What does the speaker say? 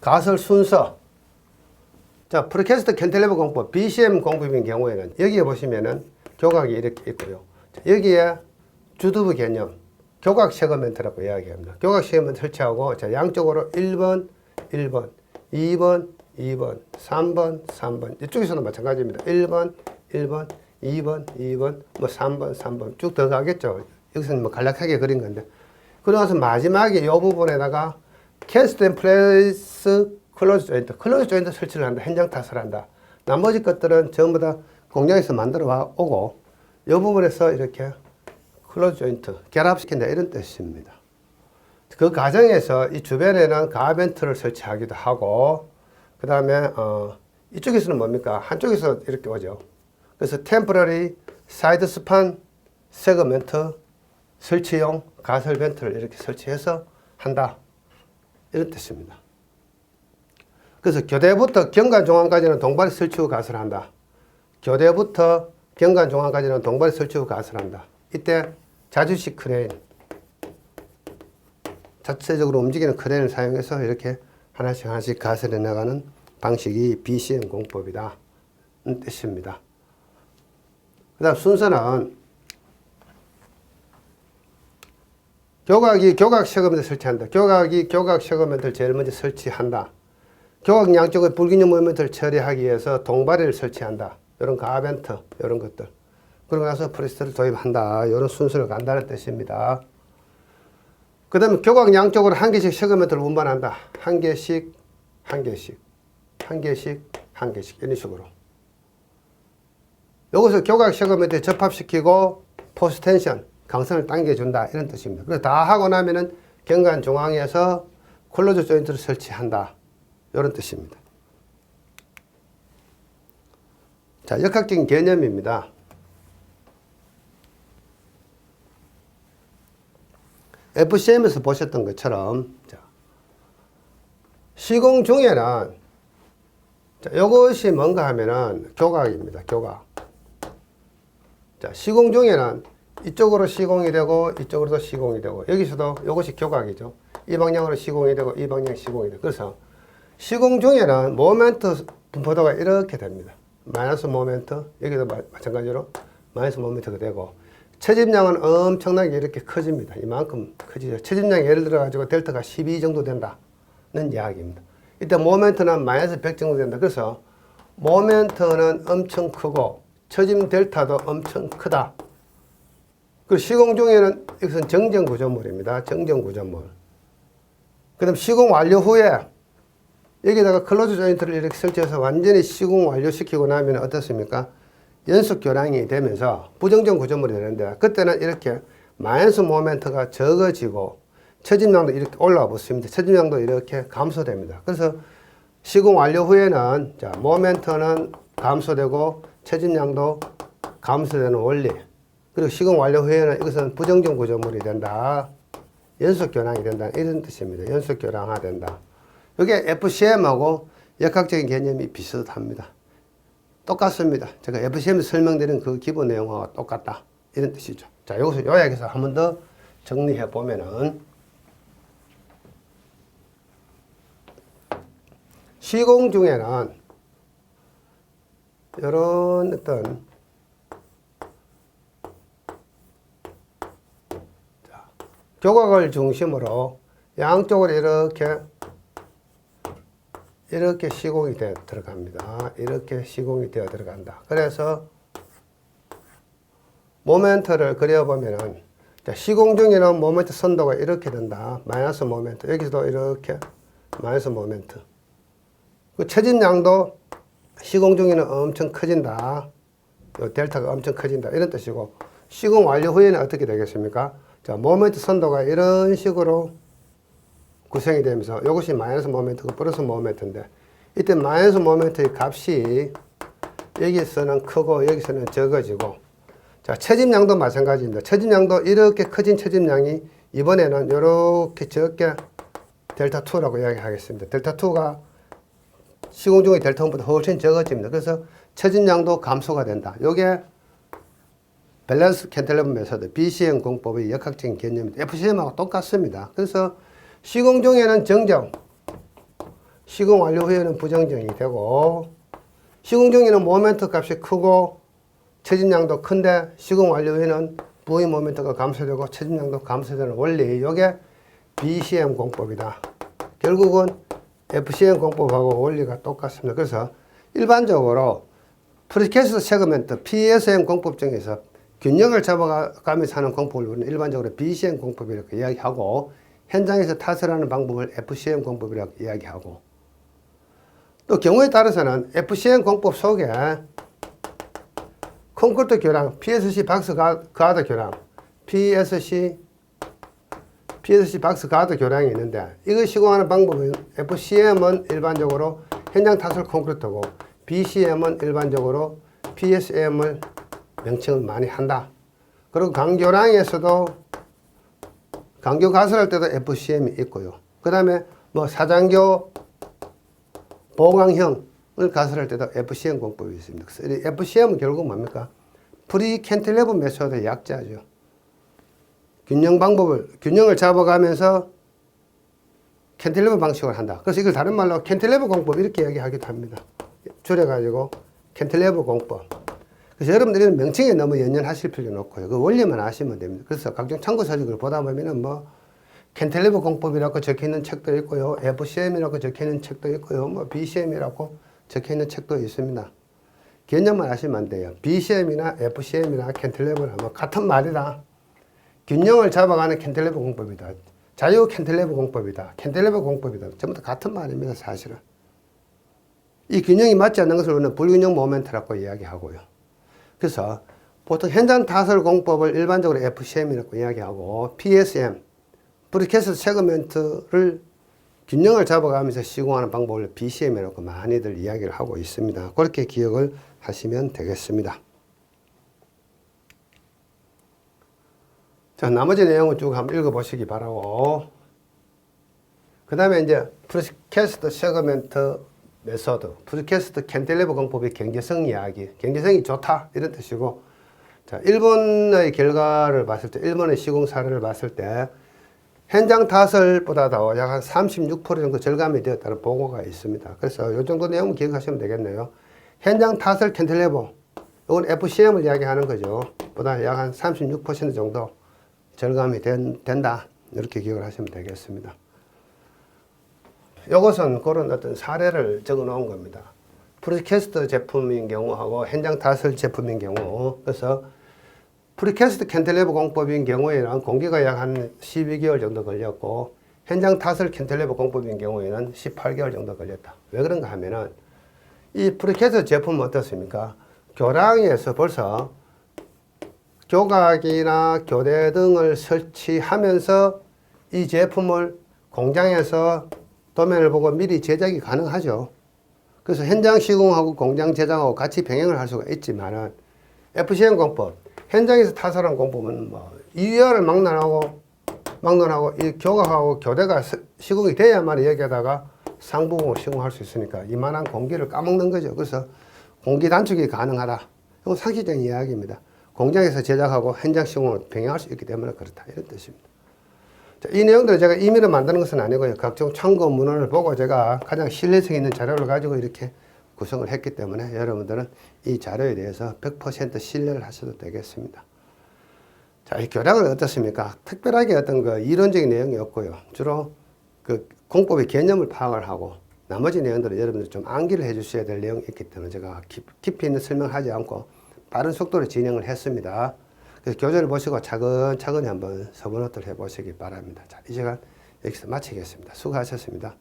가설 순서. 자, 프리캐스트 캔틸리버 공법, BCM 공법인 경우에는 여기에 보시면은 교각이 이렇게 있고요. 자, 여기에 주두부 개념, 교각 세그멘트라고 이야기합니다. 교각 세그멘트 설치하고, 자, 양쪽으로 1번, 1번, 2번, 2번, 3번, 3번. 이쪽에서도 마찬가지입니다. 1번, 1번, 2번, 2번, 뭐 3번, 3번 쭉 들어가겠죠. 여기서는 뭐 간략하게 그린 건데. 그러고 나서 마지막에 이 부분에다가 캐스트 앤 플레이스 클로즈 조인트, 클로즈 조인트 설치를 한다. 현장 탓을 한다. 나머지 것들은 전부 다 공장에서 만들어 오고 이 부분에서 이렇게 클로즈 조인트, 결합시킨다 이런 뜻입니다. 그 과정에서 이 주변에는 가벤트를 설치하기도 하고 그 다음에 이쪽에서는 뭡니까? 한쪽에서 이렇게 오죠. 그래서 템포러리 사이드 스판 세그멘트 설치용 가설 벤트를 이렇게 설치해서 한다. 이런 뜻입니다. 그래서 교대부터 경관 종안까지는 동발이 설치 후 가설을 한다. 교대부터 경관 종안까지는 동발이 설치 후 가설을 한다. 이때 자주식 크레인, 자체적으로 움직이는 크레인을 사용해서 이렇게 하나씩 하나씩 가설해 나가는 방식이 BCM 공법이다. 는 뜻입니다. 그 다음 순서는 교각이 교각 세그멘트 설치한다. 교각이 교각 세그멘트를 제일 먼저 설치한다. 교각 양쪽의 불균형 모멘트를 처리하기 위해서 동바리를 설치한다. 이런 가벤트, 이런 것들. 그러고 나서 프레스를 도입한다. 이런 순서를 간다는 뜻입니다. 그 다음에 교각 양쪽으로 한 개씩 세그멘트를 운반한다. 한 개씩, 한 개씩, 한 개씩, 한 개씩. 이런 식으로. 여기서 교각 세그멘트에 접합시키고 포스텐션, 강선을 당겨준다. 이런 뜻입니다. 그래서 다 하고 나면은 경관 중앙에서 클로즈 조인트를 설치한다. 이런 뜻입니다. 자, 역학적인 개념입니다. FCM에서 보셨던 것처럼, 자, 시공 중에는, 자, 이것이 뭔가 하면은 교각입니다. 교각. 자, 시공 중에는 이쪽으로 시공이 되고, 이쪽으로도 시공이 되고, 여기서도 이것이 교각이죠. 이 방향으로 시공이 되고, 이 방향 시공이 되고. 그래서 시공 중에는 모멘트 분포도가 이렇게 됩니다. 마이너스 모멘트, 여기도 마찬가지로 마이너스 모멘트가 되고, 채집량은 엄청나게 이렇게 커집니다. 이만큼 커지죠. 채집량이 예를 들어 가지고 델타가 12 정도 된다는 이야기입니다. 이때 모멘트는 마이너스 100 정도 된다. 그래서 모멘트는 엄청 크고 처짐 델타도 엄청 크다. 그리고 시공 중에는 이것은 정전 구조물입니다. 정전 구조물. 그 다음 시공 완료 후에 여기다가 클로즈 조인트를 이렇게 설치해서 완전히 시공 완료시키고 나면 어떻습니까? 연속 교량이 되면서 부정전 구조물이 되는데 그때는 이렇게 마이너스 모멘트가 적어지고 처짐량도 이렇게 올라와 붙습니다. 처짐량도 이렇게 감소됩니다. 그래서 시공 완료 후에는 자, 모멘트는 감소되고 처짐량도 감소되는 원리. 그리고 시공 완료 후에는 이것은 부정전 구조물이 된다. 연속 교량이 된다. 이런 뜻입니다. 연속 교량화된다. 이게 FCM하고 역학적인 개념이 비슷합니다. 똑같습니다. 제가 FCM 설명드린 그 기본 내용과 똑같다. 이런 뜻이죠. 자, 여기서 요약해서 한 번 더 정리해 보면은 시공 중에는 이런 어떤 교각을 중심으로 양쪽으로 이렇게 시공이 되어 들어갑니다. 이렇게 시공이 되어 들어간다. 그래서 모멘트를 그려보면은 시공 중에는 모멘트 선도가 이렇게 된다. 마이너스 모멘트. 여기서도 이렇게 마이너스 모멘트. 그 처짐량도 시공 중에는 엄청 커진다. 요 델타가 엄청 커진다. 이런 뜻이고 시공 완료 후에는 어떻게 되겠습니까? 자, 모멘트 선도가 이런 식으로 구성이 되면서 이것이 마이너스 모멘트고 플러스 모멘트인데 이때 마이너스 모멘트의 값이 여기서는 크고 여기서는 적어지고 자, 처짐량도 마찬가지입니다. 처짐량도 이렇게 커진 처짐량이 이번에는 이렇게 적게 델타2라고 이야기하겠습니다. 델타2가 시공 중의 델타1보다 훨씬 적어집니다. 그래서 처짐량도 감소가 된다. 이게 밸런스 캔틸리버 메소드, BCM 공법의 역학적인 개념입니다. FCM하고 똑같습니다. 그래서 시공 중에는 정정, 시공 완료 후에는 부정정이 되고, 시공 중에는 모멘트 값이 크고 체집량도 큰데 시공 완료 후에는 부의 모멘트가 감소되고 체집량도 감소되는 원리, 이게 BCM 공법이다. 결국은 FCM 공법하고 원리가 똑같습니다. 그래서 일반적으로 프리캐스트 세그멘트 PSM 공법 중에서 균형을 잡아가면서 하는 공법을 우리는 일반적으로 BCM 공법이라고 이야기하고, 현장에서 타설하는 방법을 FCM 공법이라고 이야기하고, 또 경우에 따라서는 FCM 공법 속에 콘크리트 교량, PSC 박스 가드 교량, PSC 박스 가드 교량이 있는데, 이거 시공하는 방법은 FCM은 일반적으로 현장 타설 콘크리트고, BCM은 일반적으로 PSM을 명칭을 많이 한다. 그리고 강교량에서도 강교 가설할 때도 FCM이 있고요. 그 다음에 뭐 사장교 보강형을 가설할 때도 FCM 공법이 있습니다. 그래서 FCM은 결국 뭡니까? 프리 캔틸레버 메소드의 약자죠. 균형을 잡아가면서 캔틸레버 방식을 한다. 그래서 이걸 다른 말로 캔틸레버 공법 이렇게 이야기하기도 합니다. 줄여가지고 캔틸레버 공법. 그래서 여러분들이 명칭에 너무 연연하실 필요는 없고요. 그 원리만 아시면 됩니다. 그래서 각종 참고 서적을 보다 보면은 뭐 캔틸레버 공법이라고 적혀있는 책도 있고요, FCM이라고 적혀있는 책도 있고요, 뭐 BCM이라고 적혀있는 책도 있습니다. 개념만 아시면 안 돼요. BCM이나 FCM이나 캔틸레버는 뭐 같은 말이다. 균형을 잡아가는 캔틸레버 공법이다. 자유 캔틸레버 공법이다. 캔틸레버 공법이다. 전부 다 같은 말입니다, 사실은. 이 균형이 맞지 않는 것을 우리는 불균형 모멘트라고 이야기하고요. 그래서 보통 현장 타설 공법을 일반적으로 FCM이라고 이야기하고, PSM, 프리캐스트 세그멘트를 균형을 잡아가면서 시공하는 방법을 BCM이라고 많이들 이야기를 하고 있습니다. 그렇게 기억을 하시면 되겠습니다. 자, 나머지 내용은 쭉 한번 읽어보시기 바라고, 그 다음에 이제 프리캐스트 세그멘트 메소드, 프리캐스트 캔틸레버 공법의 경제성 이야기, 경제성이 좋다 이런 뜻이고, 자, 일본의 결과를 봤을 때, 일본의 시공 사례를 봤을 때 현장 타설보다도 약 한 36% 정도 절감이 되었다는 보고가 있습니다. 그래서 이 정도 내용 기억하시면 되겠네요. 현장 타설 캔틸레버, 이건 FCM을 이야기하는 거죠. 보다 약 한 36% 정도 절감이 된다. 이렇게 기억을 하시면 되겠습니다. 이것은 그런 어떤 사례를 적어 놓은 겁니다. 프리캐스트 제품인 경우하고 현장 타설 제품인 경우, 그래서 프리캐스트 캔틸레버 공법인 경우에는 공기가 약 한 12개월 정도 걸렸고, 현장 타설 캔틸레버 공법인 경우에는 18개월 정도 걸렸다. 왜 그런가 하면은, 이 프리캐스트 제품은 어떻습니까? 교량에서 벌써 교각이나 교대 등을 설치하면서 이 제품을 공장에서 도면을 보고 미리 제작이 가능하죠. 그래서 현장 시공하고 공장 제작하고 같이 병행을 할 수가 있지만은, FCM 공법, 현장에서 타설한 공법은 뭐 이열을 막론하고 이 교각하고 교대가 시공이 돼야만 여기에다가 상부공을 시공할 수 있으니까 이만한 공기를 까먹는 거죠. 그래서 공기 단축이 가능하다. 이건 상식적인 이야기입니다. 공장에서 제작하고 현장 시공을 병행할 수 있기 때문에 그렇다, 이런 뜻입니다. 자, 이 내용들을 제가 임의로 만드는 것은 아니고요. 각종 참고 문헌을 보고 제가 가장 신뢰성 있는 자료를 가지고 이렇게 구성을 했기 때문에 여러분들은 이 자료에 대해서 100% 신뢰를 하셔도 되겠습니다. 자, 이 교량은 어떻습니까? 특별하게 어떤 그 이론적인 내용이 없고요. 주로 그 공법의 개념을 파악을 하고, 나머지 내용들은 여러분들 좀 암기를 해 주셔야 될 내용이 있기 때문에 제가 깊이 있는 설명을 하지 않고 빠른 속도로 진행을 했습니다. 그래서 교재를 보시고 차근차근히 한번 서본호를 해보시기 바랍니다. 자, 이 시간 여기서 마치겠습니다. 수고하셨습니다.